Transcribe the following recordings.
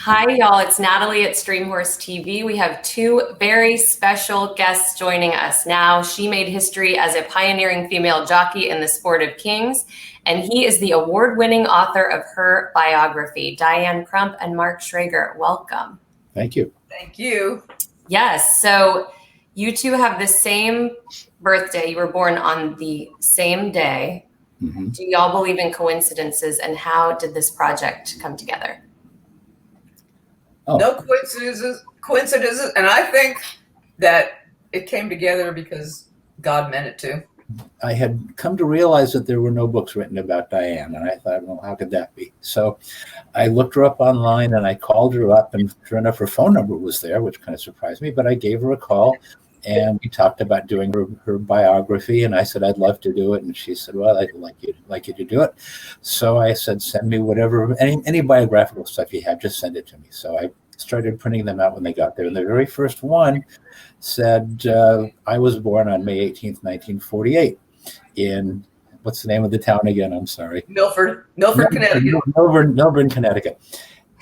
Hi, y'all. It's Natalie at Streamhorse TV. We have two very special guests joining us now. She made history as a pioneering female jockey in the sport of kings, and he is the award-winning author of her biography, Diane Crump and Mark Schrager. Welcome. Thank you. Thank you. Yes. So you two have the same birthday. You were born on the same day. Mm-hmm. Do y'all believe in coincidences, and how did this project come together? Oh. No coincidences, and I think that it came together because God meant it to. I had come to realize that there were no books written about Diane, and I thought, well, how could that be? So I looked her up online, and I called her up, and sure enough, her phone number was there, which kind of surprised me, but I gave her a call, and we talked about doing her biography, and I said, I'd love to do it, and she said, well, I'd like you to do it. So I said, send me whatever, any biographical stuff you have, just send it to me. So I started printing them out when they got there, and the very first one said, I was born on May 18th, 1948 in, what's the name of the town again? I'm sorry. Milford, Connecticut. Melbourne, Connecticut.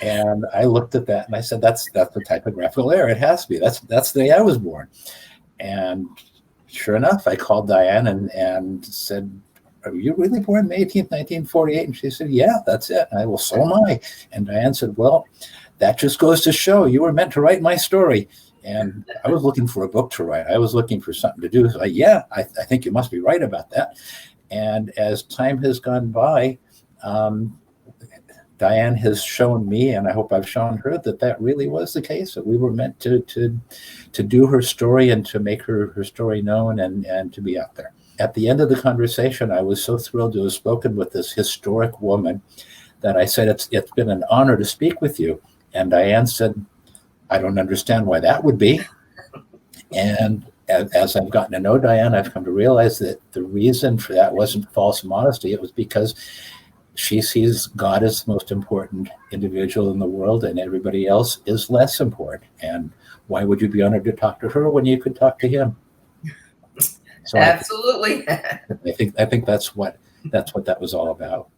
And I looked at that and I said, that's the typographical error. It has to be. That's the day I was born. And sure enough, I called Diane and said, are you really born May 18th, 1948? And she said, yeah, that's it. And well, so am I. And Diane said, well, that just goes to show you were meant to write my story. And I was looking for a book to write. I was looking for something to do. So I think you must be right about that. And as time has gone by, Diane has shown me, and I hope I've shown her, that really was the case, that we were meant to do her story and to make her story known and to be out there. At the end of the conversation, I was so thrilled to have spoken with this historic woman that I said, it's been an honor to speak with you. And Diane said, I don't understand why that would be. And as I've gotten to know Diane, I've come to realize that the reason for that wasn't false modesty. It was because she sees God as the most important individual in the world, and everybody else is less important. And why would you be honored to talk to her when you could talk to him? So absolutely. I think that's what that was all about.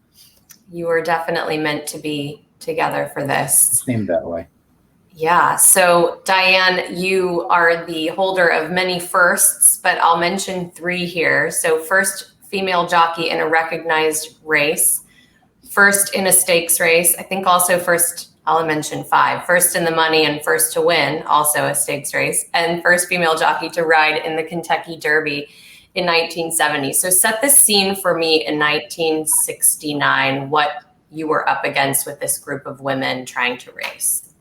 You were definitely meant to be together for this. It seemed that way. Yeah. So Diane, you are the holder of many firsts, but I'll mention three here. So first female jockey in a recognized race, first in a stakes race. I think also first, I'll mention five, first in the money and first to win, also a stakes race, and first female jockey to ride in the Kentucky Derby in 1970. So set the scene for me in 1969, what you were up against with this group of women trying to race.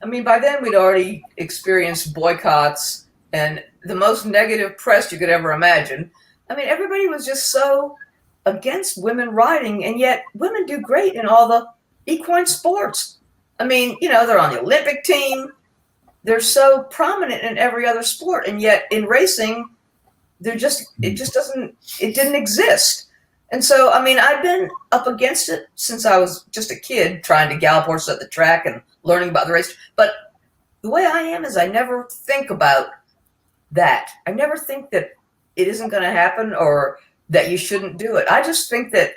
I mean, by then we'd already experienced boycotts and the most negative press you could ever imagine. I mean, everybody was just so against women riding, and yet women do great in all the equine sports. I mean, they're on the Olympic team. They're so prominent in every other sport, and yet in racing, it didn't exist. And so, I mean, I've been up against it since I was just a kid trying to gallop horses at the track and learning about the race. But the way I am is I never think about that. I never think that it isn't going to happen or that you shouldn't do it. I just think that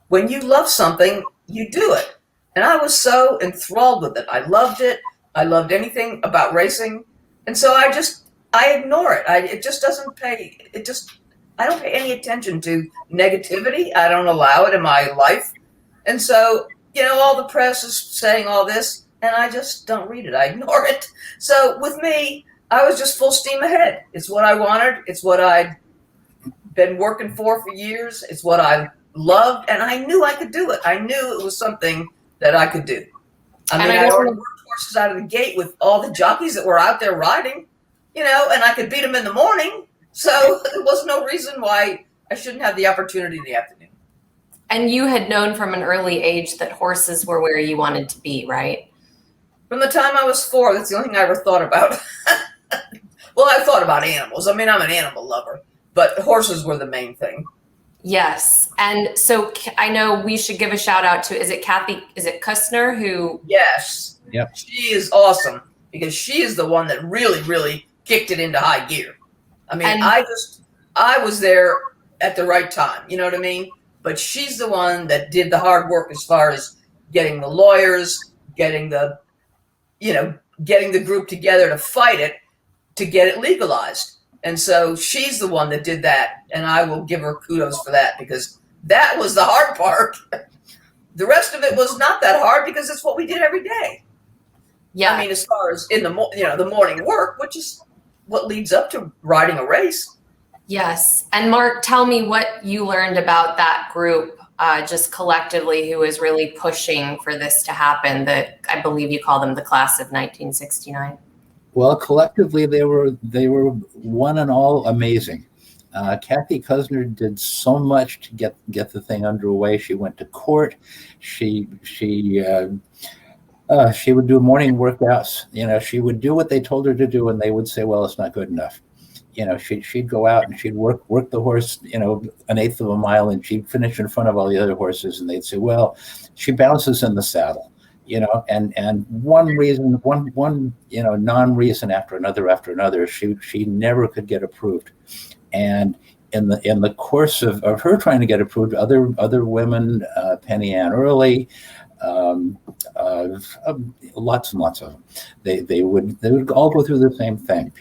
when you love something, you do it. And I was so enthralled with it. I loved it. I loved anything about racing. And so I ignore it. I don't pay any attention to negativity. I don't allow it in my life. And so, all the press is saying all this, and I just don't read it. I ignore it. So with me, I was just full steam ahead. It's what I wanted. It's what I'd been working for years. It's what I loved, and I knew I could do it. I knew it was something that I could do. I mean, I already worked horses out of the gate with all the jockeys that were out there riding, and I could beat them in the morning. So there was no reason why I shouldn't have the opportunity in the afternoon. And you had known from an early age that horses were where you wanted to be, right? From the time I was 4, that's the only thing I ever thought about. Well, I thought about animals. I mean, I'm an animal lover, but horses were the main thing. Yes. And so I know we should give a shout out to, is it Kustner who? Yes. Yep. She is awesome because she is the one that really, really kicked it into high gear. I mean, I was there at the right time, you know what I mean? But she's the one that did the hard work as far as getting the lawyers, getting the getting the group together to fight it, to get it legalized. And so she's the one that did that. And I will give her kudos for that, because that was the hard part. The rest of it was not that hard, because it's what we did every day. Yeah. I mean, as far as in the morning work, which is what leads up to riding a race. Yes. And Mark, tell me what you learned about that group, just collectively, who was really pushing for this to happen. That I believe you call them the class of 1969. Well, collectively, they were one and all amazing. Kathy Kuzner did so much to get the thing underway. She went to court. She would do morning workouts. She would do what they told her to do, and they would say, "Well, it's not good enough." She'd go out and she'd work the horse, an eighth of a mile, and she'd finish in front of all the other horses, and they'd say, "Well, she bounces in the saddle." And one non-reason after another, she never could get approved. And in the course of her trying to get approved, other women, Penny Ann Early, lots and lots of them, they would all go through the same thing.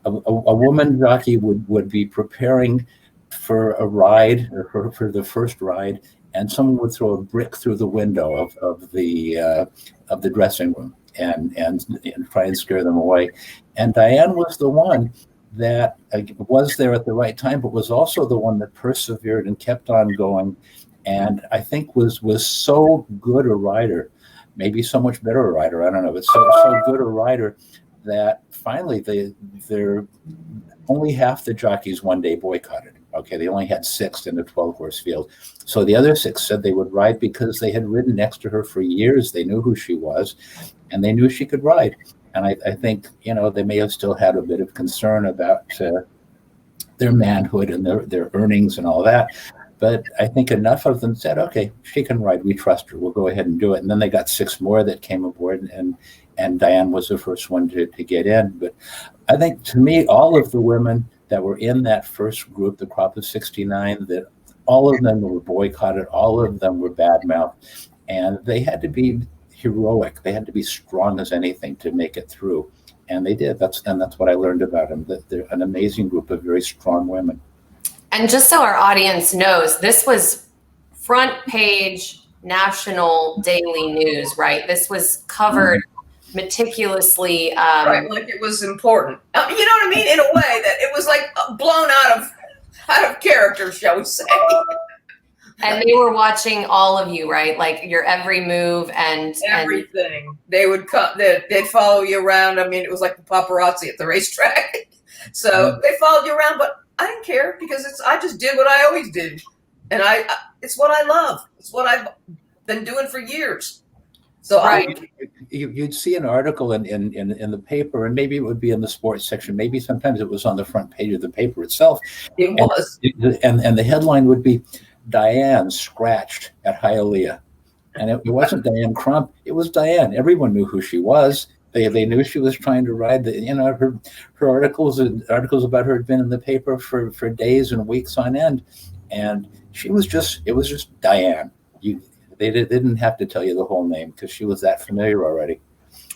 A woman jockey would be preparing for a ride, or for the first ride, and someone would throw a brick through the window of the dressing room and try and scare them away. And Diane was the one that was there at the right time, but was also the one that persevered and kept on going. And I think was so good a rider, maybe so much better a rider, I don't know, but so good a rider that finally they're only half the jockeys one day boycotted. Okay, they only had 6 in the 12-horse field. So the other 6 said they would ride because they had ridden next to her for years. They knew who she was, and they knew she could ride. And I think, they may have still had a bit of concern about their manhood and their earnings and all that. But I think enough of them said, "Okay, she can ride. We trust her. We'll go ahead and do it." And then they got 6 more that came aboard, and Diane was the first one to get in. But I think, to me, all of the women that were in that first group, the crop of 69, that all of them were boycotted, all of them were badmouthed, and they had to be heroic. They had to be strong as anything to make it through, and they did. That's what I learned about them. That they're an amazing group of very strong women. And just so our audience knows, this was front page national daily news, right? This was covered meticulously. Right, like it was important. You know what I mean? In a way that it was like blown out of character, shall we say. And they were watching all of you, right? Like your every move and everything. They would come. They'd follow you around. I mean, it was like the paparazzi at the racetrack. So they followed you around, but I didn't care, because I just did what I always did, and it's what I love. It's what I've been doing for years. So you'd see an article in the paper, and maybe it would be in the sports section. Maybe sometimes it was on the front page of the paper itself. It was, and the headline would be, "Diane scratched at Hialeah," and it wasn't Diane Crump. It was Diane. Everyone knew who she was. They knew she was trying to ride. Her articles about her had been in the paper for days and weeks on end, and it was just Diane. They didn't have to tell you the whole name, because she was that familiar already.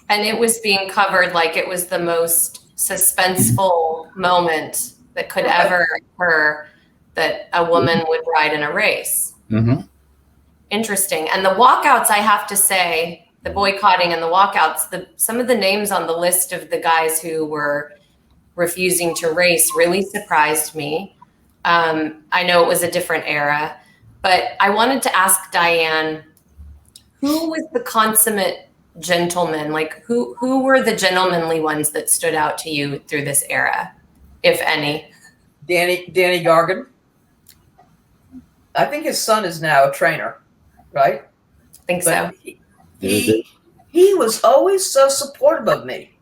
And it was being covered like it was the most suspenseful moment that could ever occur, that a woman would ride in a race. Mm-hmm. Interesting. And the walkouts, I have to say, the boycotting and the walkouts, some of the names on the list of the guys who were refusing to race really surprised me. I know it was a different era, but I wanted to ask Diane, who was the consummate gentleman? Like who were the gentlemanly ones that stood out to you through this era, if any? Danny Gargan. I think his son is now a trainer, right? I think so. He was always so supportive of me.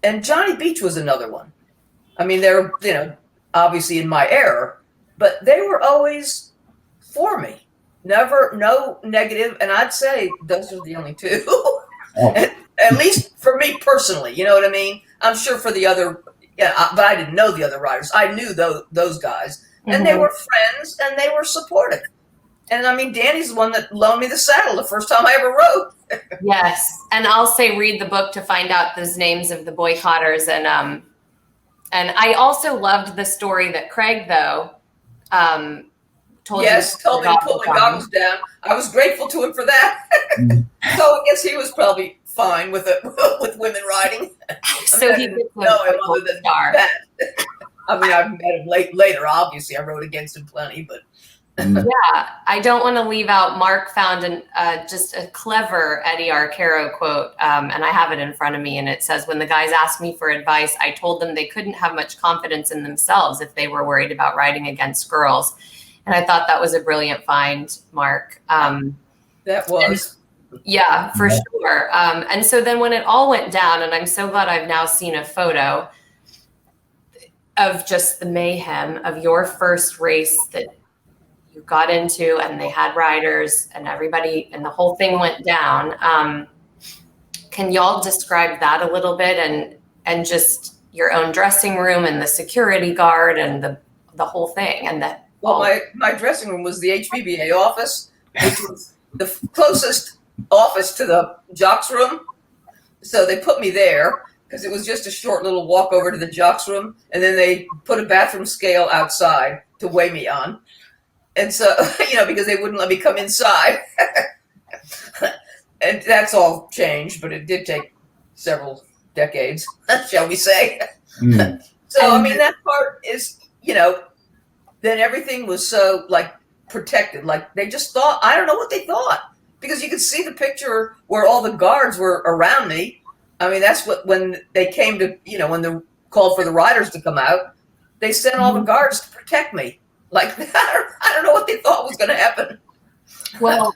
And Johnny Beach was another one. I mean, they're, obviously in my era, but they were always for me. Never, no negative. And I'd say those are the only two. At least for me personally, you know what I mean? I'm sure for the other, but I didn't know the other riders. I knew those guys. And they were friends, and they were supportive. And I mean, Danny's the one that loaned me the saddle the first time I ever rode. Yes, and I'll say read the book to find out those names of the boycotters, and I also loved the story that Craig told yes, you. told me to put my goggles down. I was grateful to him for that. So I guess he was probably fine with it, with women riding. So I he didn't gets know him other than star. that. I mean, I've met him later. Obviously, I rode against him plenty, but Yeah, I don't want to leave out. Mark found just a clever Eddie Arcaro quote, and I have it in front of me, and it says, "When the guys asked me for advice, I told them they couldn't have much confidence in themselves if they were worried about riding against girls." And I thought that was a brilliant find, Mark. that was. Yeah, for sure. And so then when it all went down, and I'm so glad I've now seen a photo of just the mayhem of your first race that you got into, and they had riders and everybody, and the whole thing went down. Can y'all describe that a little bit, and just your own dressing room and the security guard and the whole thing? And that, well, my dressing room was the HBBA office, which was the closest office to the jocks room. So they put me there because it was just a short little walk over to the jocks room, and then they put a bathroom scale outside to weigh me on. And so, because they wouldn't let me come inside. And that's all changed, but it did take several decades, shall we say. So, I mean, that part is, then everything was so, protected. Like, they just thought, I don't know what they thought. Because you could see the picture where all the guards were around me. I mean, that's when they came to, when they called for the riders to come out, they sent all the guards to protect me. Like, I don't know what they thought was going to happen. well,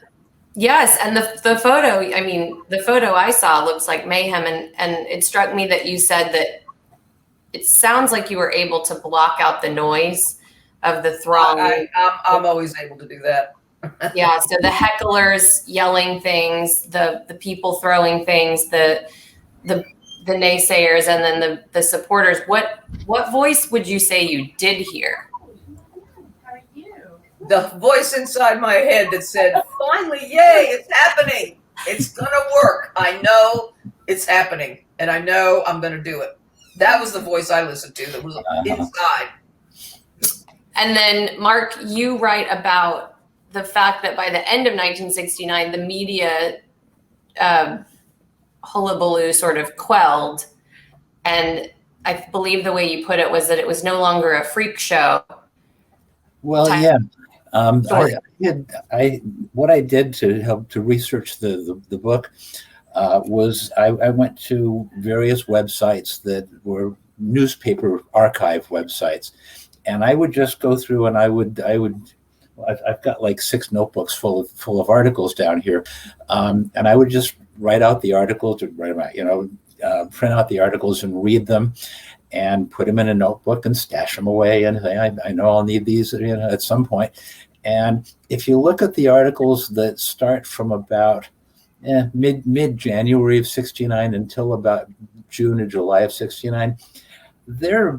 yes. And the photo I saw looks like mayhem. And it struck me that you said that it sounds like you were able to block out the noise of the throng. I'm always able to do that. Yeah. So the hecklers yelling things, the people throwing things, the naysayers, and then the supporters. What voice would you say you did hear? The voice inside my head that said, finally, yay, it's happening. It's going to work. I know it's happening, and I know I'm going to do it. That was the voice I listened to that was inside. And then, Mark, you write about the fact that by the end of 1969, the media hullabaloo sort of quelled. And I believe the way you put it was that it was no longer a freak show. Well, yeah. What I did to help to research the book was I went to various websites that were newspaper archive websites, and I would just go through and I've got like 6 notebooks full of articles down here, and I would just write out the articles, print out the articles and read them, and put them in a notebook and stash them away. And I know I'll need these, at some point. And if you look at the articles that start from about mid-January of 69 until about June or July of 69, they're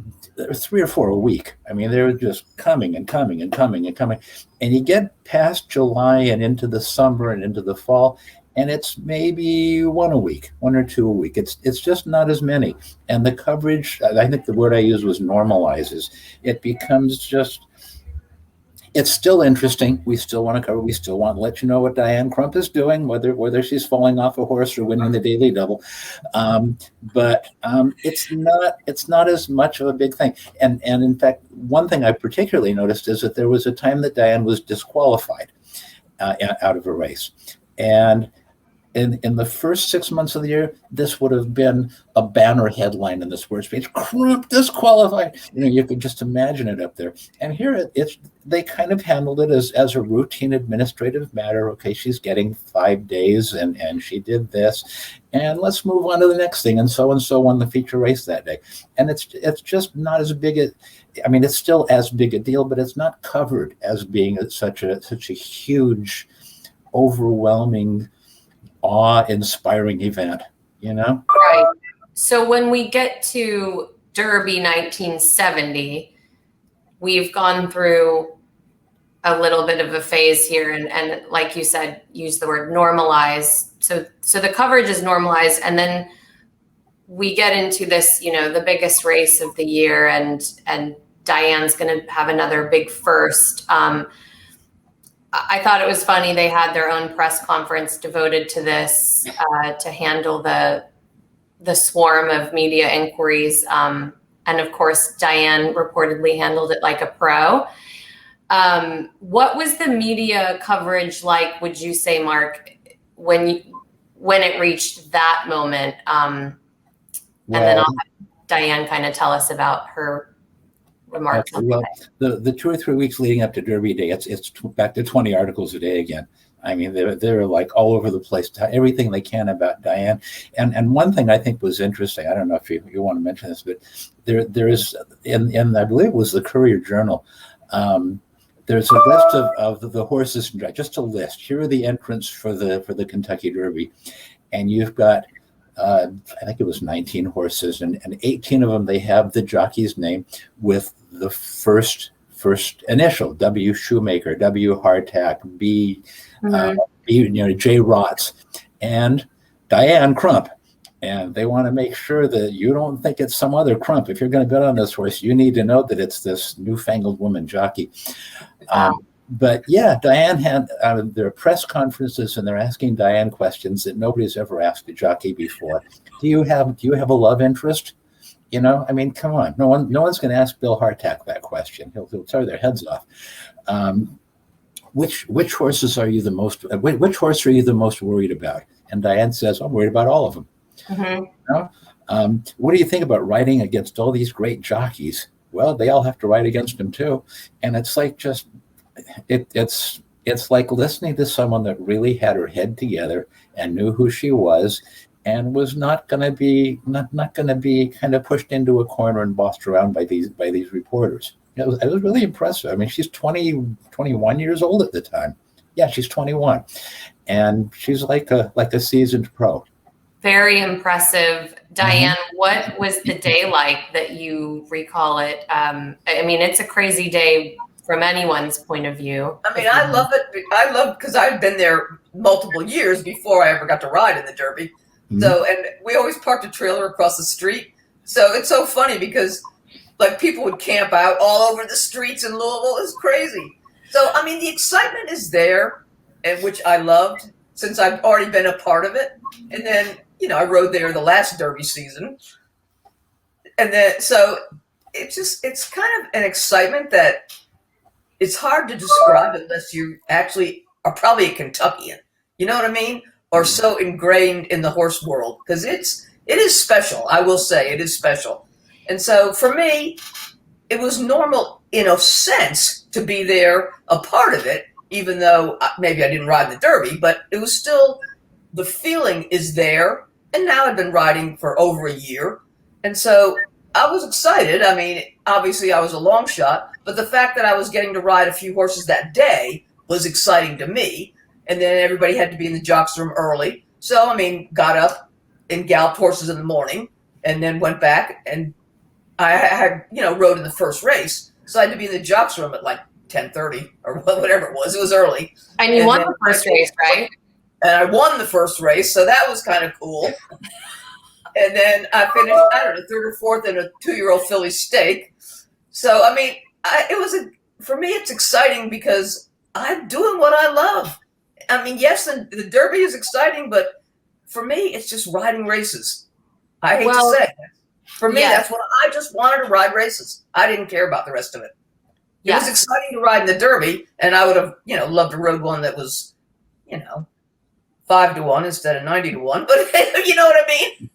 3 or 4 a week. I mean, they're just coming and coming and coming and coming. And you get past July and into the summer and into the fall, and it's maybe 1 a week, 1 or 2 a week. It's just not as many. And the coverage, I think the word I used was normalizes. It becomes just, it's still interesting. We still want to cover, we still want to let you know what Diane Crump is doing, whether she's falling off a horse or winning the daily double. But it's not as much of a big thing. And in fact, one thing I particularly noticed is that there was a time that Diane was disqualified out of a race. And in the first 6 months of the year, this would have been a banner headline in the sports page: Crump disqualified. You could just imagine it up there. And here they kind of handled it as a routine administrative matter. Okay, she's getting 5 days, and she did this, and let's move on to the next thing. And so won the feature race that day. And it's just not as big it's still as big a deal, but it's not covered as being such a huge, overwhelming, awe-inspiring event, Right. So when we get to Derby 1970, we've gone through a little bit of a phase here, and like you said, use the word normalize. So the coverage is normalized, and then we get into this, the biggest race of the year, and Diane's going to have another big first. I thought it was funny they had their own press conference devoted to this to handle the swarm of media inquiries. And of course, Diane reportedly handled it like a pro. What was the media coverage like, would you say, Mark, when it reached that moment? And then I'll have Diane kind of tell us about her remarks. Well, the 2 or 3 weeks leading up to Derby Day, it's back to 20 articles a day again. I mean, they're like all over the place, everything they can about Diane. And one thing I think was interesting, I don't know if you want to mention this, but there is, in I believe it was the Courier Journal, there's a list of the horses, just a list. Here are the entrants for the Kentucky Derby. And you've got, I think it was 19 horses, and 18 of them, they have the jockey's name with the first initial, W. Shoemaker, W. Hardtack, B, J. Rotz, and Diane Crump. And they want to make sure that you don't think it's some other Crump. If you're going to bet on this horse, you need to know that it's this newfangled woman jockey. But yeah, Diane had their press conferences, and they're asking Diane questions that nobody's ever asked a jockey before. Do you have a love interest? I mean, come on. No one's going to ask Bill Hardtack that question. He'll tear their heads off. Which horses are you the most? Which horse are you the most worried about? And Diane says, I'm worried about all of them. Mm-hmm. What do you think about riding against all these great jockeys? Well, they all have to ride against them too. And it's like it's like listening to someone that really had her head together and knew who she was, and was not going to be kind of pushed into a corner and bossed around by these reporters. It was really impressive. I mean, she's 21 years old at the time. Yeah, she's 21, and she's like a seasoned pro. Very impressive. Diane, what was the day like that you recall it? I mean, it's a crazy day from anyone's point of view. I mean, I love it. I love, because I've been there multiple years before I ever got to ride in the Derby. Mm-hmm. So, and we always parked a trailer across the street. So it's so funny because like people would camp out all over the streets in Louisville. It's crazy. So, I mean, the excitement is there, and which I loved since I've already been a part of it. And then, I rode there the last Derby season. And then, so it's kind of an excitement that it's hard to describe unless you actually are probably a Kentuckian. You know what I mean? Or so ingrained in the horse world, because it is special. I will say it is special. And so for me, it was normal in a sense to be there, a part of it, even though maybe I didn't ride in the Derby, but it was still, the feeling is there. And now I've been riding for over a year. And so I was excited. I mean, obviously I was a long shot, but the fact that I was getting to ride a few horses that day was exciting to me. And then everybody had to be in the jocks room early. So, I mean, got up and galloped horses in the morning and then went back, and I had, rode in the first race. So I had to be in the jocks room at like 10:30 or whatever it was. It was early. And you won the first race, right? And I won the first race. So that was kind of cool. And then I finished, I don't know, third or fourth in a 2-year-old filly stake. So, I mean, for me, it's exciting because I'm doing what I love. I mean, yes, the Derby is exciting, but for me, it's just riding races. I hate to say it. For me, that's what I just wanted to ride races. I didn't care about the rest of it. It was exciting to ride in the Derby, and I would have, loved to ride one that was, 5-1 instead of 90-1. But you know what I mean?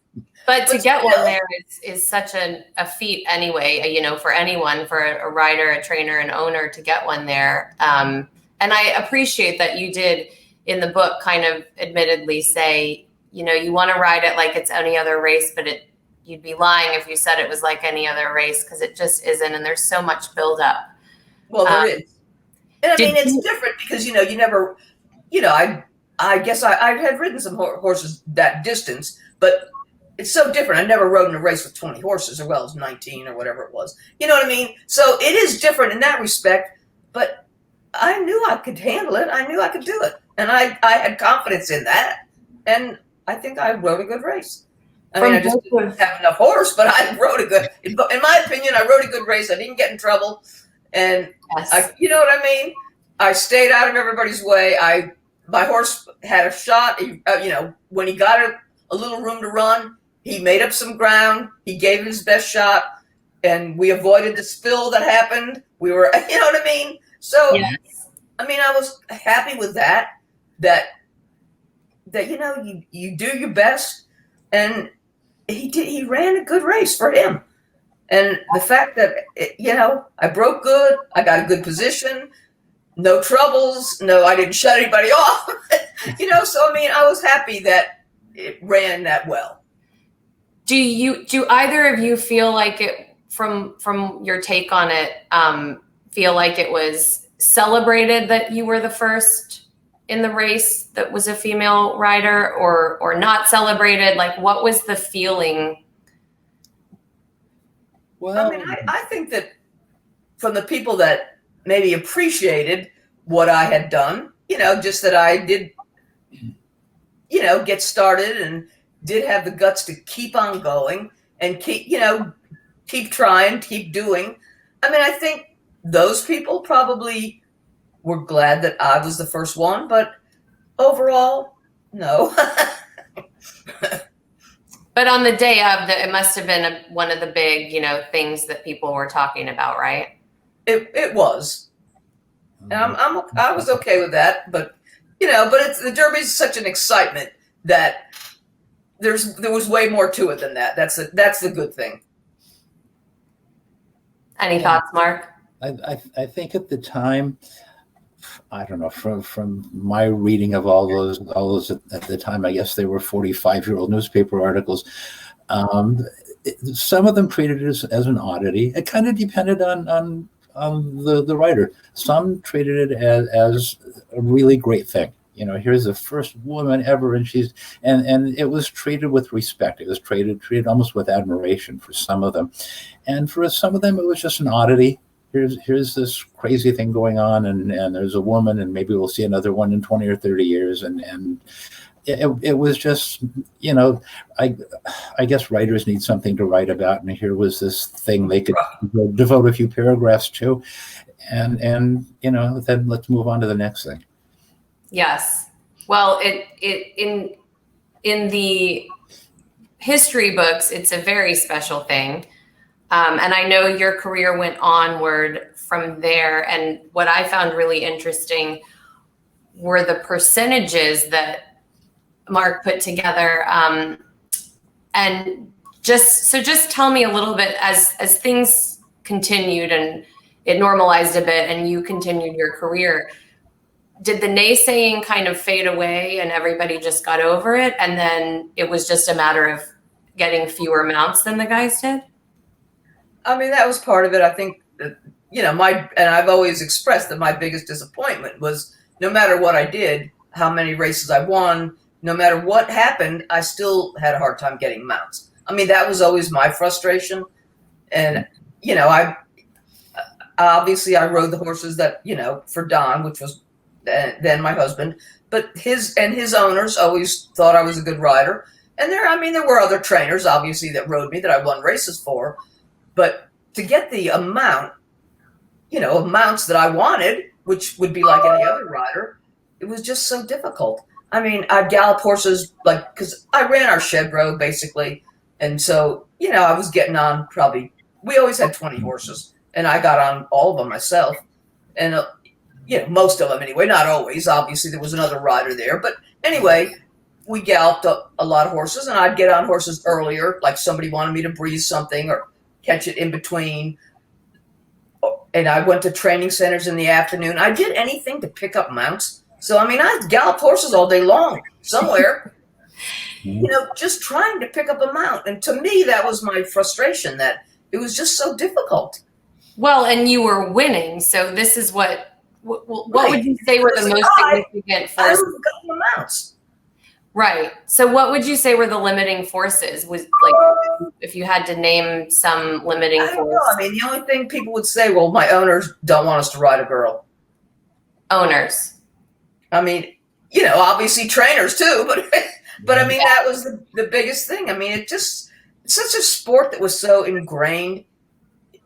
But to get one there is such a feat anyway, for anyone, for a rider, a trainer, an owner to get one there. And I appreciate that you did in the book kind of admittedly say, you want to ride it like it's any other race, but you'd be lying if you said it was like any other race, because it just isn't. And there's so much buildup. Well, there is. And I mean, it's different because, you never, I guess I had ridden some horses that distance, but it's so different. I never rode in a race with 20 horses, or well as 19 or whatever it was. You know what I mean? So it is different in that respect, but I knew I could handle it. I knew I could do it. And I had confidence in that. And I think I rode a good race. I mean, I just didn't have enough horse, but I rode a good, in my opinion, I rode a good race. I didn't get in trouble. And you know what I mean? I stayed out of everybody's way. My horse had a shot. When he got a little room to run, he made up some ground. He gave it his best shot, and we avoided the spill that happened. We were, you know what I mean? So, yes. I mean, I was happy with that you do your best, and he ran a good race for him. And the fact that, I broke good, I got a good position, no troubles, I didn't shut anybody off, so I mean, I was happy that it ran that well. Do either of you feel like it, from your take on it, feel like it was celebrated that you were the first in the race that was a female rider, or not celebrated? Like, what was the feeling? Well, I mean, I think that from the people that maybe appreciated what I had done, just that I did, get started and did have the guts to keep on going and keep trying, keep doing. I mean, I think those people probably were glad that I was the first one, but overall, no. But on the day of, it must have been one of the big, things that people were talking about, right? It was, and I was okay with that. But but the Derby is such an excitement that there was way more to it than that. That's the good thing. Any thoughts, Mark? I think at the time, I don't know, from my reading of all those at the time, I guess they were 45-year-old newspaper articles. Some of them treated it as an oddity. It kind of depended on the writer. Some treated it as a really great thing. Here's the first woman ever, and and it was treated with respect. It was treated almost with admiration for some of them, and for some of them, it was just an oddity. Here's this crazy thing going on, and there's a woman, and maybe we'll see another one in 20 or 30 years. And it was just, I guess writers need something to write about. And here was this thing they could devote a few paragraphs to. And then let's move on to the next thing. Yes. Well, in the history books, it's a very special thing. And I know your career went onward from there. And what I found really interesting were the percentages that Mark put together. And just tell me a little bit, as things continued and it normalized a bit and you continued your career, did the naysaying kind of fade away and everybody just got over it? And then it was just a matter of getting fewer mounts than the guys did? I mean, that was part of it. I think that, and I've always expressed that my biggest disappointment was no matter what I did, how many races I won, no matter what happened, I still had a hard time getting mounts. I mean, that was always my frustration. And, I obviously I rode the horses that, for Don, which was then my husband, but his owners always thought I was a good rider. And there were other trainers, obviously, that rode me that I won races for. But to get the amount, of mounts that I wanted, which would be like any other rider, it was just so difficult. I mean, I'd gallop horses, because I ran our shed row, basically. And so, I was getting on we always had 20 horses, and I got on all of them myself. And, most of them anyway, not always. Obviously, there was another rider there. But anyway, we galloped a lot of horses, and I'd get on horses earlier, like somebody wanted me to breeze something or catch it in between. And I went to training centers in the afternoon. I did anything to pick up mounts. So, I mean, I galloped horses all day long somewhere, just trying to pick up a mount. And to me, that was my frustration, that it was just so difficult. Well, and you were winning. So this is what would you say were the most significant forces? I was getting the mounts. Right. So what would you say were the limiting forces? Was if you had to name some limiting force? I mean, the only thing people would say, well, my owners don't want us to ride a girl. Owners. I mean, obviously trainers too, but I mean, that was the biggest thing. I mean, it's such a sport that was so ingrained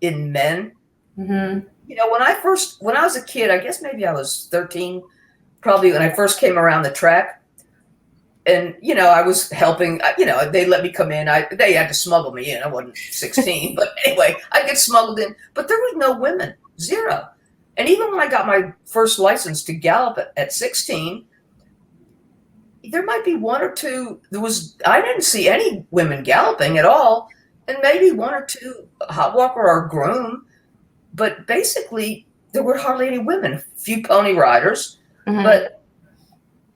in men. Mm-hmm. When I was a kid, I guess maybe I was 13, probably when I first came around the track. And, I was helping, they let me come in. They had to smuggle me in. I wasn't 16, but anyway, I get smuggled in. But there was no women, zero. And even when I got my first license to gallop at 16, there might be one or two. I didn't see any women galloping at all. And maybe one or two hot walker or groom. But basically, there were hardly any women, a few pony riders. Mm-hmm. But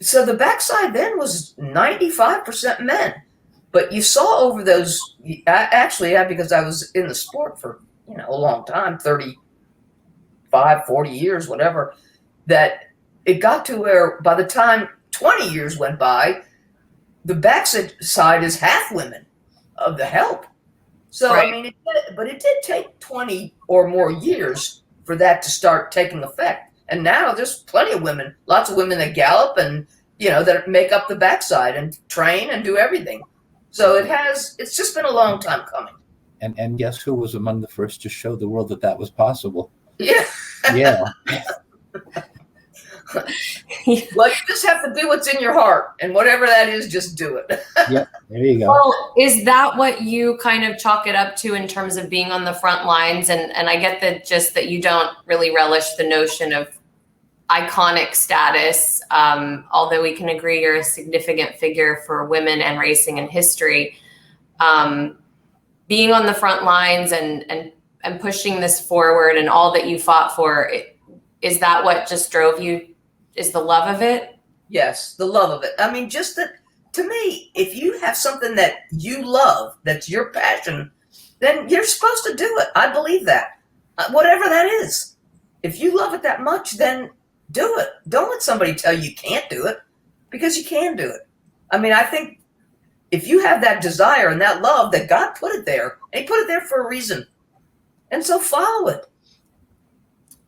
so the backside then was 95% men. But you saw over those, because I was in the sport for, a long time, 35, 40 years, whatever, that it got to where by the time 20 years went by, the backside is half women of the help. So, right. I mean, it did take 20 or more years for that to start taking effect. And now there's plenty of women, lots of women that gallop and, that make up the backside and train and do everything. So it's just been a long time coming. And guess who was among the first to show the world that was possible? Yeah. Yeah. Well, you just have to do what's in your heart, and whatever that is, just do it. Yep, there you go. Well, is that what you kind of chalk it up to in terms of being on the front lines? And I get that you don't really relish the notion of iconic status, although we can agree you're a significant figure for women and racing in history. Being on the front lines and pushing this forward and all that you fought for, is that what just drove you? Is the love of it? Yes, the love of it. I mean, just that, to me, if you have something that you love, that's your passion, then you're supposed to do it. I believe that. Whatever that is. If you love it that much, then do it. Don't let somebody tell you can't do it, because you can do it. I mean, I think if you have that desire and that love, that God put it there, and He put it there for a reason. And so follow it.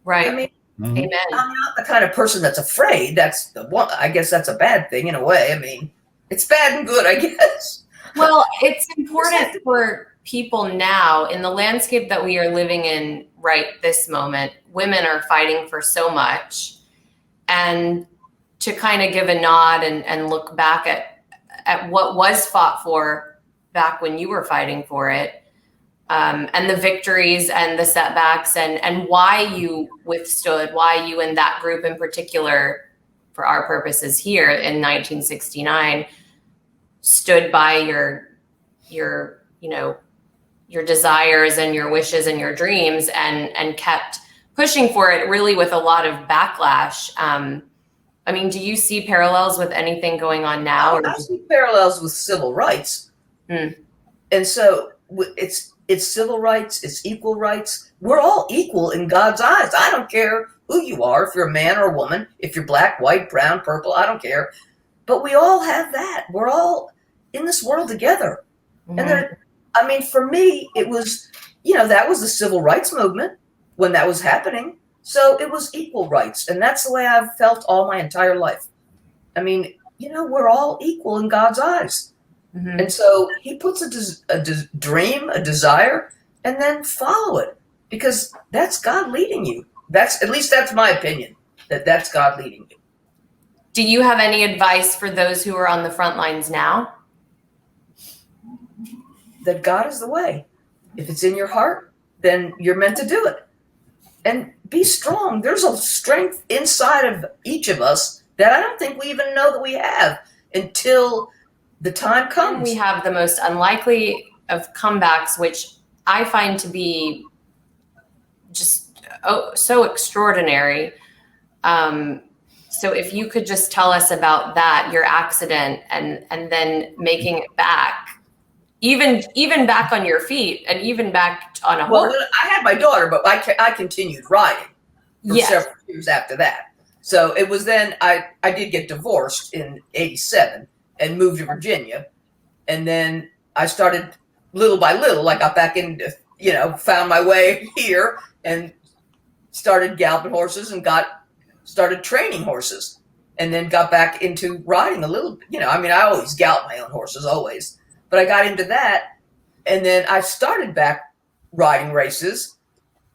Right. I mean, Mm-hmm. Amen. I'm not the kind of person that's afraid. That's the one. I guess that's a bad thing in a way. I mean, it's bad and good, I guess. Well, it's important for people now in the landscape that we are living in right this moment. Women are fighting for so much, and to kind of give a nod and look back at what was fought for back when you were fighting for it. And the victories and the setbacks and why you withstood, why you and that group in particular, for our purposes here in 1969, stood by your desires and your wishes and your dreams and kept pushing for it, really with a lot of backlash. I mean, do you see parallels with anything going on now? I see parallels with civil rights. Mm. And so it's civil rights, it's equal rights. We're all equal in God's eyes. I don't care who you are, if you're a man or a woman, if you're black, white, brown, purple, I don't care. But we all have that. We're all in this world together. Mm-hmm. And for me, it was, that was the civil rights movement when that was happening. So it was equal rights. And that's the way I've felt all my entire life. I mean, we're all equal in God's eyes. Mm-hmm. And so He puts a dream, a desire, and then follow it, because that's God leading you. At least that's my opinion, that's God leading you. Do you have any advice for those who are on the front lines now? That God is the way. If it's in your heart, then you're meant to do it. And be strong. There's a strength inside of each of us that I don't think we even know that we have until the time comes. We have the most unlikely of comebacks, which I find to be just so extraordinary. So if you could just tell us about that, your accident, and then making it back, even back on your feet, and even back on a horse. Well, I had my daughter, but I continued riding for several years after that. So it was then I did get divorced in '87 and moved to Virginia, and then I started little by little. I got back into, found my way here and started galloping horses and got started training horses, and then got back into riding a little. I always gallop my own horses, always, but I got into that, and then I started back riding races,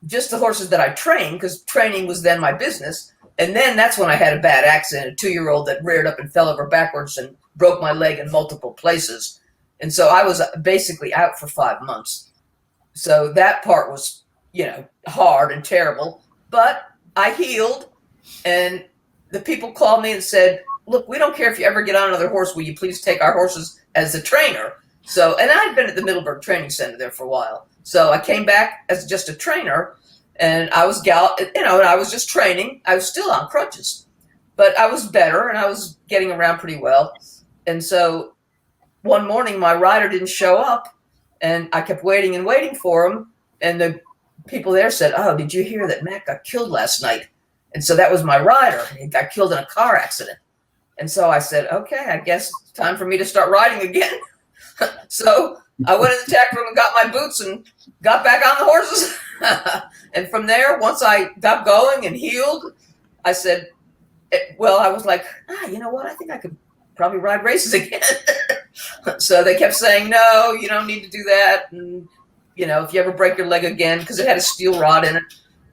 just the horses that I trained, because training was then my business. And then that's when I had a bad accident, a 2-year-old that reared up and fell over backwards and broke my leg in multiple places. And so I was basically out for 5 months. So that part was, hard and terrible. But I healed, and the people called me and said, look, we don't care if you ever get on another horse. Will you please take our horses as a trainer? So, and I'd been at the Middleburg Training Center there for a while. So I came back as just a trainer, and I was and I was just training. I was still on crutches, but I was better, and I was getting around pretty well. And so one morning my rider didn't show up, and I kept waiting and waiting for him. And the people there said, oh, did you hear that Matt got killed last night? And so that was my rider. He got killed in a car accident. And so I said, okay, I guess it's time for me to start riding again. So I went in the tack room and got my boots and got back on the horses. And from there, once I got going and healed, I said, I was like, you know what? I think I could probably ride races again. So they kept saying, no, you don't need to do that. And, if you ever break your leg again, because it had a steel rod in it,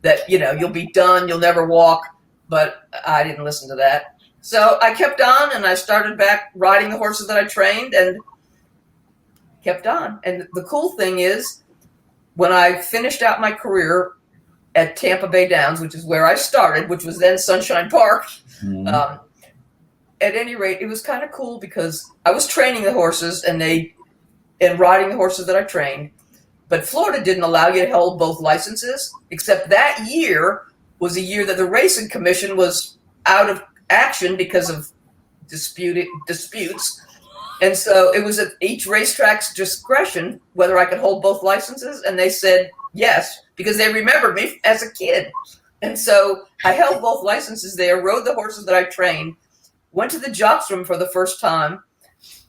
that, you'll be done, you'll never walk. But I didn't listen to that. So I kept on, and I started back riding the horses that I trained and kept on. And the cool thing is, when I finished out my career at Tampa Bay Downs, which is where I started, which was then Sunshine Park, at any rate, it was kind of cool because I was training the horses and riding the horses that I trained. But Florida didn't allow you to hold both licenses, except that year was a year that the Racing Commission was out of action because of disputes. And so it was at each racetrack's discretion whether I could hold both licenses. And they said yes, because they remembered me as a kid. And so I held both licenses there, rode the horses that I trained, went to the jocks room for the first time.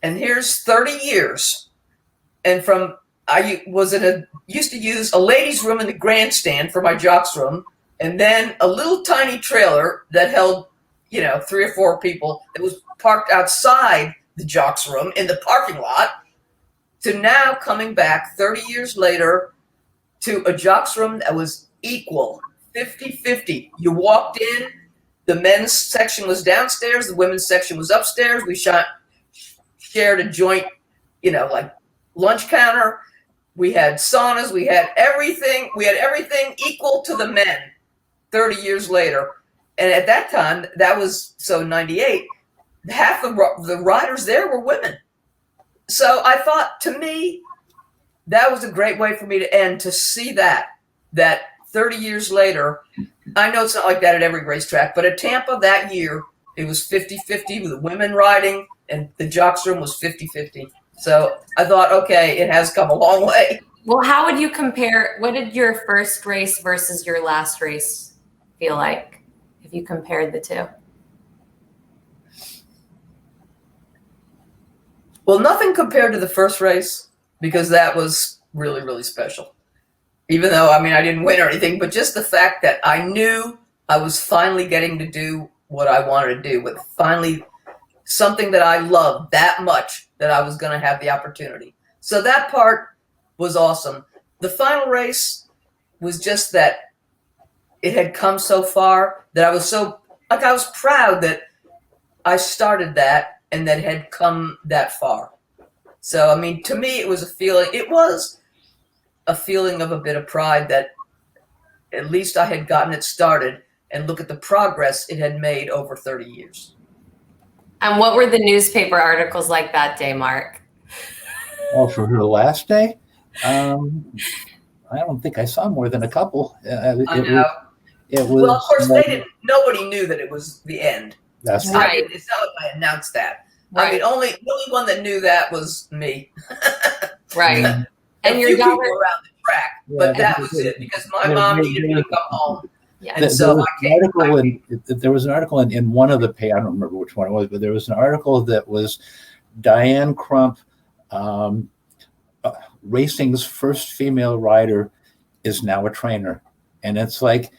And here's 30 years. And I used to use a ladies' room in the grandstand for my jocks room, and then a little tiny trailer that held, 3 or 4 people that was parked outside the jocks room in the parking lot, to now coming back 30 years later to a jocks room that was equal, 50-50. You walked in, the men's section was downstairs, the women's section was upstairs. We shared a joint, like lunch counter. We had saunas. We had everything. We had everything equal to the men 30 years later. And at that time, that was 98, half of the riders there were women. So I thought, to me, that was a great way for me to end, to see that 30 years later. I know it's not like that at every racetrack, but at Tampa that year, it was 50-50 with the women riding, and the jocks room was 50-50. So I thought, okay, it has come a long way. Well, how would you compare, what did your first race versus your last race feel like, if you compared the two? Well, nothing compared to the first race, because that was really, really special. Even though, I didn't win or anything, but just the fact that I knew I was finally getting to do what I wanted to do, with finally something that I loved that much, that I was going to have the opportunity. So that part was awesome. The final race was just that it had come so far, that I was I was proud that I started that and that had come that far. So, to me, it was a feeling of a bit of pride that at least I had gotten it started, and look at the progress it had made over 30 years. And what were the newspaper articles like that day, Mark? Oh, for her last day? I don't think I saw more than a couple. I know. It was, well, of course, nobody knew that it was the end. That's right. It's not like I announced that. Right. The only one that knew that was me. Right. Mm-hmm. And your few daughter people around the track, but that was it, because my mom needed me to come home. Yeah. And so there was an article in one of the I don't remember which one it was, but there was an article that was Diane Crump, racing's first female rider, is now a trainer. And it's like,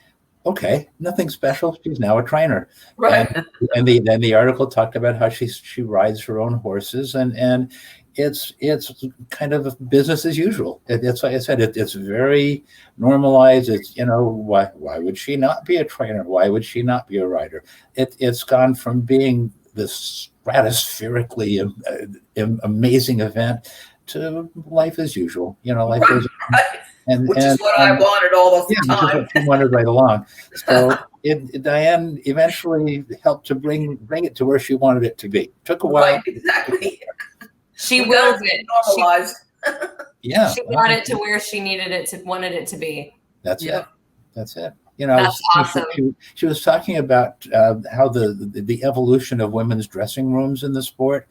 okay, nothing special. She's now a trainer. Right. And then the article talked about how she rides her own horses, and it's kind of business as usual. It's like I said, it's very normalized. It's, why would she not be a trainer? Why would she not be a rider? It's gone from being this stratospherically amazing event to life as usual. Life goes on. Which is what I wanted all the time. Which is what she wanted right along. So Diane eventually helped to bring it to where she wanted it to be. Took a while. Right, exactly. She willed it. Normalized. She got it to where she wanted it to be. That's it. That's it. That's awesome. She was talking about how the evolution of women's dressing rooms in the sport,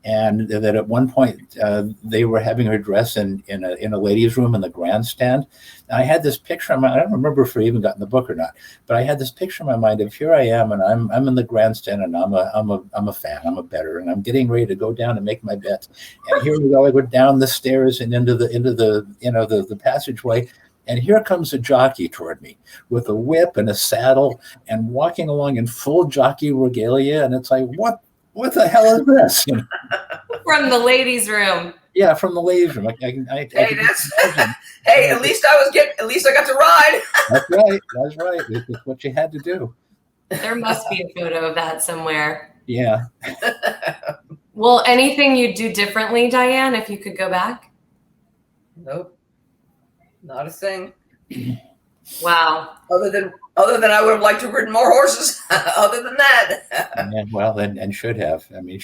and that at one point they were having her dress in a ladies' room in the grandstand. And I had this picture in my mind. I don't remember if I even got in the book or not, but I had this picture in my mind of here I am, and I'm in the grandstand, and I'm a fan, I'm a bettor, and I'm getting ready to go down and make my bets. And here we go. I go down the stairs and into the passageway. And here comes a jockey toward me with a whip and a saddle and walking along in full jockey regalia. And it's like, what the hell is this? From the ladies' room. Yeah, from the ladies' room. Hey, at least I got to ride. That's right. It's what you had to do. There must be a photo of that somewhere. Yeah. Well, anything you'd do differently, Diane, if you could go back? Nope. Not a thing. Wow. Other than I would have liked to have ridden more horses. Other than that. And, well, and should have. I mean,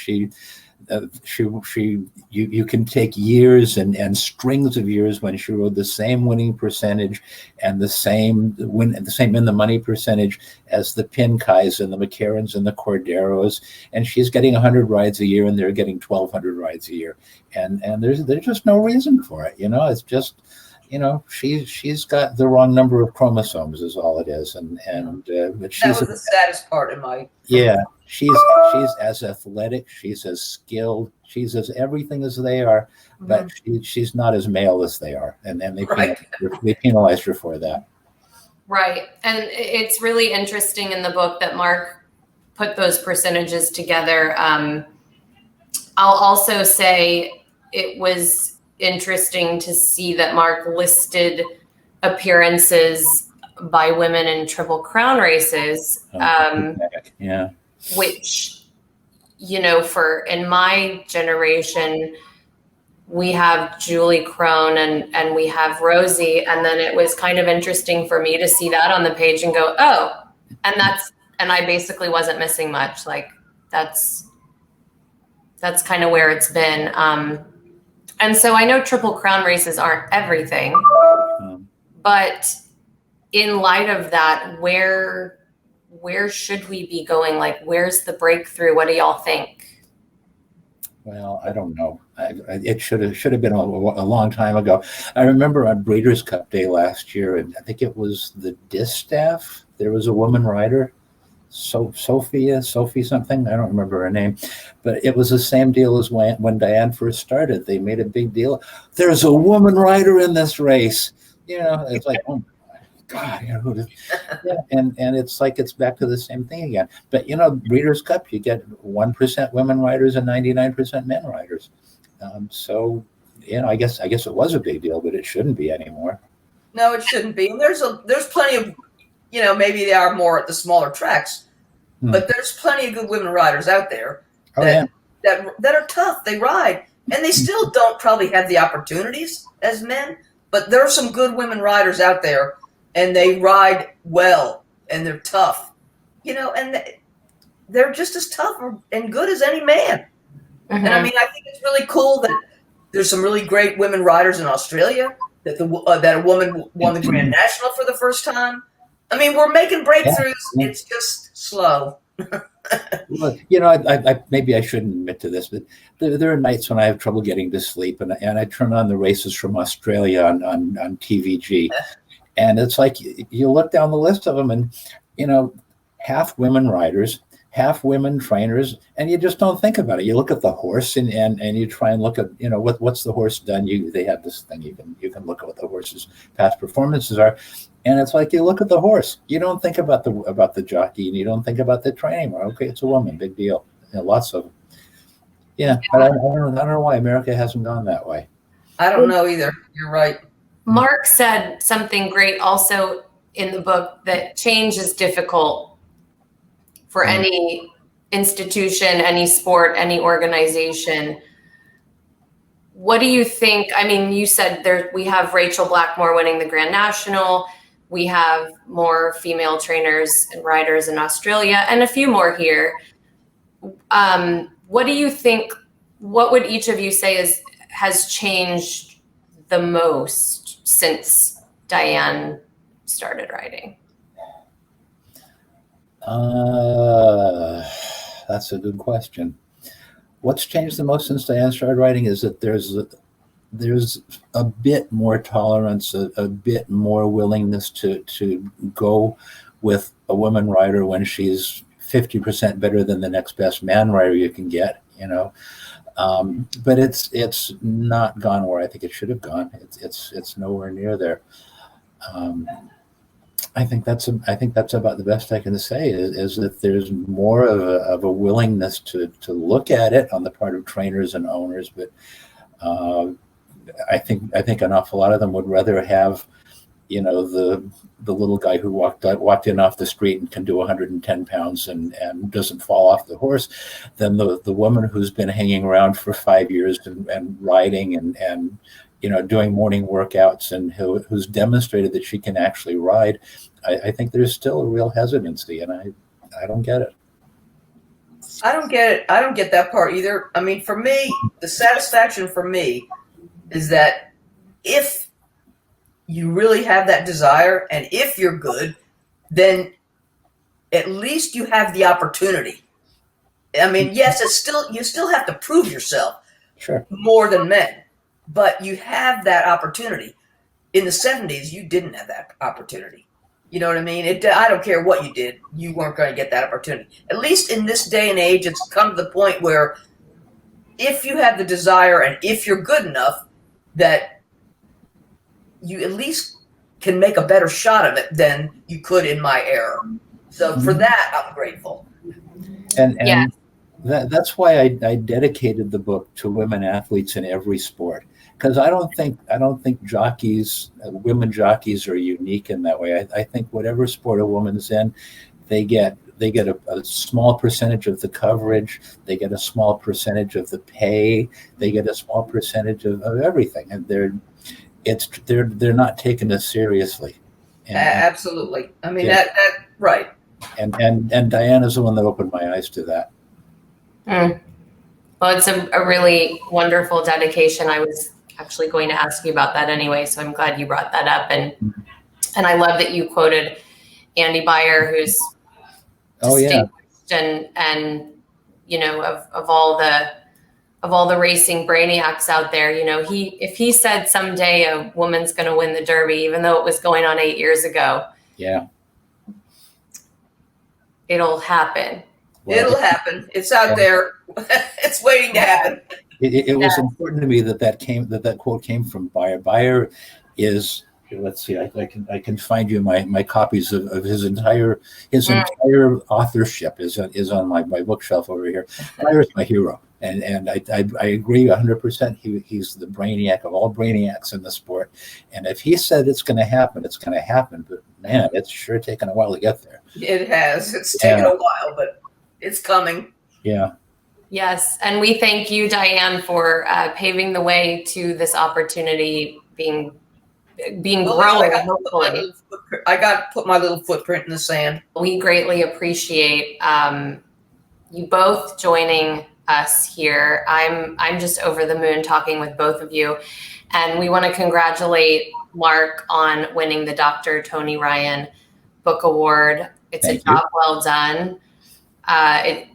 you can take years and strings of years when she rode the same winning percentage and the same in the money percentage as the Pinkais and the McCarrans and the Corderos, and she's getting 100 rides a year and they're getting 1,200 rides a year, and there's just no reason for it. It's just. She's got the wrong number of chromosomes is all it is. But she's that was the saddest part in my. Yeah, she's as athletic, she's as skilled, she's as everything as they are, but she's not as male as they are. And then they penalized her for that. Right. And it's really interesting in the book that Mark put those percentages together. I'll also say it was interesting to see that Mark listed appearances by women in Triple Crown races, which, in my generation, we have Julie Crone and we have Rosie, and then it was kind of interesting for me to see that on the page and go, oh, and I basically wasn't missing much. Like that's kind of where it's been. And so I know Triple Crown races aren't everything, but in light of that, where should we be going? Like, where's the breakthrough? What do y'all think? Well, I don't know. It should have been a long time ago. I remember on Breeders' Cup Day last year, and I think it was the distaff. There was a woman rider. Sophie something, I don't remember her name, but it was the same deal as when Diane first started. They made a big deal. There's a woman rider in this race. It's like, oh my God, and it's like it's back to the same thing again. But Breeders' Cup, you get 1% women riders and 99% men riders. So I guess it was a big deal, but it shouldn't be anymore. No, it shouldn't be. And there's plenty of. Maybe they are more at the smaller tracks, but there's plenty of good women riders out there that are tough. They ride, and they still don't probably have the opportunities as men, but there are some good women riders out there, and they ride well, and they're tough, and they're just as tough and good as any man. And I mean, I think it's really cool that there's some really great women riders in Australia, that a woman won the Grand National for the first time. I mean, we're making breakthroughs. Yeah. It's just slow. Well, I maybe I shouldn't admit to this, but there are nights when I have trouble getting to sleep, and I turn on the races from Australia on TVG, and it's like you look down the list of them, and half women riders, half women trainers, and you just don't think about it. You look at the horse and you try and look at what's the horse done. They have this thing you can look at what the horse's past performances are. And it's like, you look at the horse, you don't think about the jockey, and you don't think about the training. Okay, it's a woman, big deal. Lots of them. Yeah, but I don't know why America hasn't gone that way. I don't know either. You're right. Mark said something great also in the book, that change is difficult for any institution, any sport, any organization. What do you think? I mean, you said we have Rachel Blackmore winning the Grand National. We have more female trainers and riders in Australia, and a few more here. What do you think? What would each of you say has changed the most since Diane started riding? That's a good question. What's changed the most since Diane started riding is that there's a bit more tolerance, a bit more willingness to go with a woman rider when she's 50% better than the next best man rider you can get, but it's not gone where I think it should have gone. It's nowhere near there. I think that's about the best I can say is that there's more of a willingness to look at it on the part of trainers and owners, but I think an awful lot of them would rather have, the little guy who walked in off the street and can do 110 pounds and doesn't fall off the horse than the woman who's been hanging around for 5 years and riding and doing morning workouts and who's demonstrated that she can actually ride. I think there's still a real hesitancy, and I don't get it. I don't get it. I don't get that part either. I mean, for me, the satisfaction for me is that if you really have that desire and if you're good, then at least you have the opportunity. I mean, yes, you still have to prove yourself. Sure. More than men, but you have that opportunity. In the 70s, you didn't have that opportunity. You know what I mean? I don't care what you did. You weren't going to get that opportunity. At least in this day and age, it's come to the point where if you have the desire and if you're good enough, that you at least can make a better shot of it than you could in my era. So for that, I'm grateful. And yeah. That's why I dedicated the book to women athletes in every sport, because I don't think jockeys, women jockeys, are unique in that way. I think whatever sport a woman's in, they get a small percentage of the coverage, they get a small percentage of the pay, they get a small percentage of everything, and they're not taken as seriously. Absolutely. I mean, yeah. that right. And Diane is the one that opened my eyes to that. Well, it's a really wonderful dedication. I was actually going to ask you about that anyway, so I'm glad you brought that up. And I love that you quoted Andy Beyer, who's distinguished and of all the racing brainiacs out there. If he said someday a woman's going to win the Derby, even though it was going on 8 years ago, yeah, it'll happen. Well, it'll happen. It's out there. It's waiting to happen. It was important to me that quote came from Beyer. Beyer is, let's see, I can find you my copies of his entire authorship is on my bookshelf over here. Beyer's my hero, and I agree 100%. He's the brainiac of all brainiacs in the sport, and if he said it's going to happen, it's going to happen. But man, it's sure taken a while to get there. It has. It's taken a while, but it's coming. Yeah. Yes. And we thank you, Diane, for paving the way to this opportunity being grown. Hopefully, I got to put my little footprint in the sand. We greatly appreciate you both joining us here. I'm just over the moon talking with both of you. And we want to congratulate Mark on winning the Dr. Tony Ryan Book Award. It's a job well done.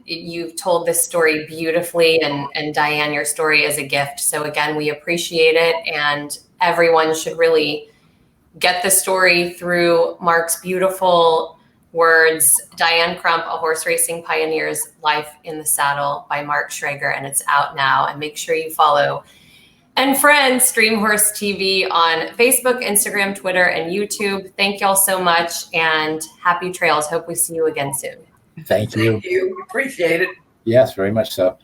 You've told this story beautifully, and Diane, your story is a gift. So again, we appreciate it, and everyone should really get the story through Mark's beautiful words. Diane Crump, A Horse Racing Pioneer's Life in the Saddle by Mark Schrager, and it's out now. And make sure you follow And friends, Stream Horse TV on Facebook, Instagram, Twitter, and YouTube. Thank y'all so much, and happy trails. Hope we see you again soon. Thank you. Thank you. Appreciate it. Yes, very much so.